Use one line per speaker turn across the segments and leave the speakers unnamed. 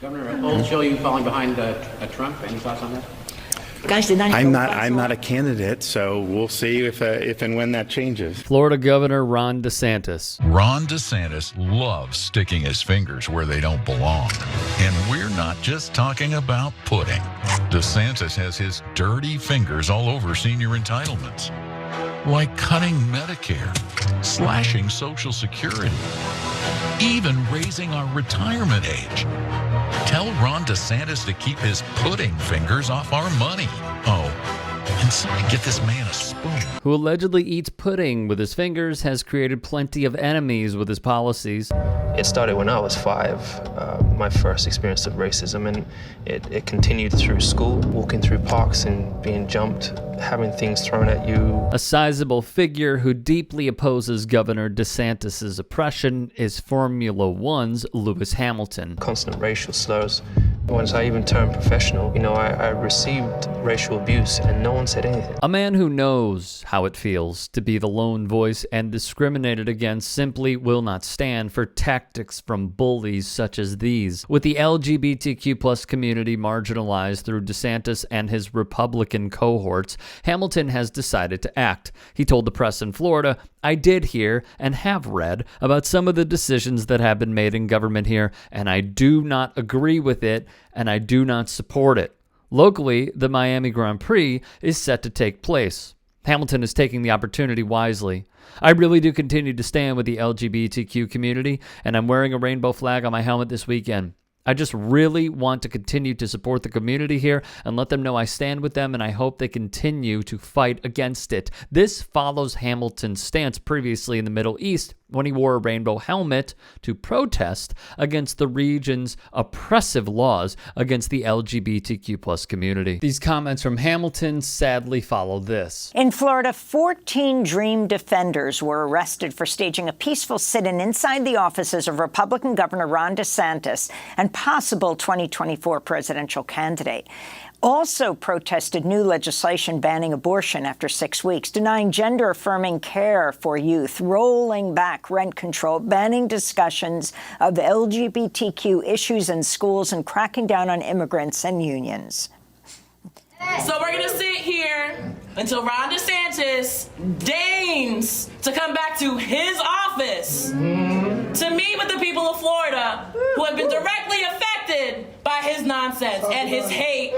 Governor, old show you falling behind Trump. Any thoughts on that?
Guys,
I'm not a candidate, so we'll see if and when that changes.
Florida Governor Ron DeSantis.
Ron DeSantis loves sticking his fingers where they don't belong. And we're not just talking about pudding. DeSantis has his dirty fingers all over senior entitlements, like cutting Medicare, slashing Social Security, even raising our retirement age. Tell Ron DeSantis to keep his pudding fingers off our money. Oh, and somebody get this man a spoon.
Who allegedly eats pudding with his fingers, has created plenty of enemies with his policies.
It started when I was 5, my first experience of racism, and it continued through school, walking through parks and being jumped, having things thrown at you.
A sizable figure who deeply opposes Governor DeSantis' oppression is Formula One's Lewis Hamilton.
Constant racial slurs. Once I even turned professional, I received racial abuse and no one said anything.
A man who knows how it feels to be the lone voice and discriminated against simply will not stand for tactics from bullies such as these. With the LGBTQ plus community marginalized through DeSantis and his Republican cohorts, Hamilton has decided to act. He told the press in Florida, "I did hear and have read about some of the decisions that have been made in government here, and I do not agree with it, and I do not support it." Locally, the Miami Grand Prix is set to take place. Hamilton is taking the opportunity wisely. "I really do continue to stand with the LGBTQ community, and I'm wearing a rainbow flag on my helmet this weekend. I just really want to continue to support the community here and let them know I stand with them, and I hope they continue to fight against it." This follows Hamilton's stance previously in the Middle East when he wore a rainbow helmet to protest against the region's oppressive laws against the LGBTQ plus community. These comments from Hamilton sadly follow this.
In Florida, 14 Dream defenders were arrested for staging a peaceful sit-in inside the offices of Republican Governor Ron DeSantis and possible 2024 presidential candidate. Also protested new legislation banning abortion after 6 weeks, denying gender-affirming care for youth, rolling back rent control, banning discussions of LGBTQ issues in schools, and cracking down on immigrants and unions.
So we're going to sit here until Ron DeSantis deigns to come back to his office to meet with the people of Florida who have been directly affected by his nonsense and his hate.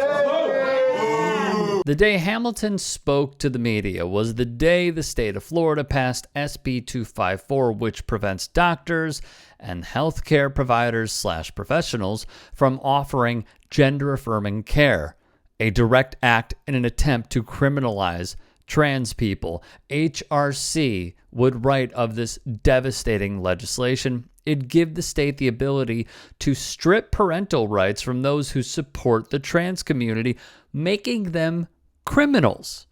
The day Hamilton spoke to the media was the day the state of Florida passed SB 254, which prevents doctors and healthcare providers/professionals from offering gender-affirming care, a direct act in an attempt to criminalize trans people. HRC would write of this devastating legislation. It'd give the state the ability to strip parental rights from those who support the trans community, making them criminals.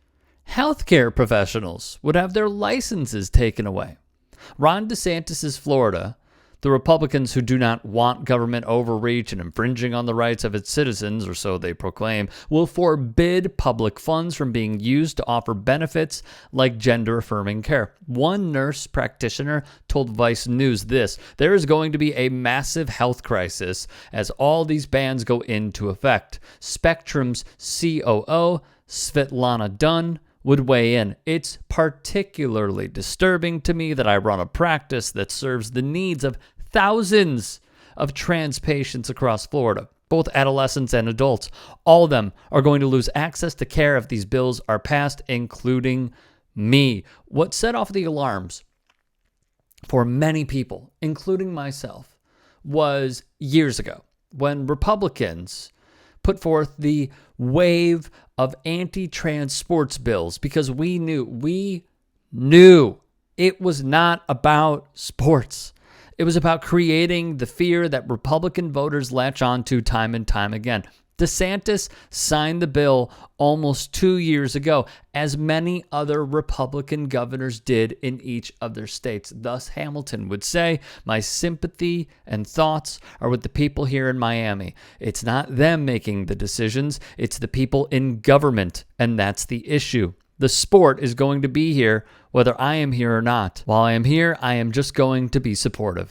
Healthcare professionals would have their licenses taken away. Ron DeSantis' Florida, the Republicans who do not want government overreach and infringing on the rights of its citizens, or so they proclaim, will forbid public funds from being used to offer benefits like gender-affirming care. One nurse practitioner told Vice News this: "There is going to be a massive health crisis as all these bans go into effect." Spectrum's COO, Svetlana Dunn, would weigh in. "It's particularly disturbing to me that I run a practice that serves the needs of thousands of trans patients across Florida, both adolescents and adults. All of them are going to lose access to care if these bills are passed, including me." What set off the alarms for many people, including myself, was years ago when Republicans put forth the wave of anti-trans sports bills, because we knew it was not about sports. It was about creating the fear that Republican voters latch onto time and time again. DeSantis signed the bill almost 2 years ago, as many other Republican governors did in each of their states. Thus, Hamilton would say, "My sympathy and thoughts are with the people here in Miami. It's not them making the decisions, it's the people in government, and that's the issue. The sport is going to be here whether I am here or not. While I am here, I am just going to be supportive."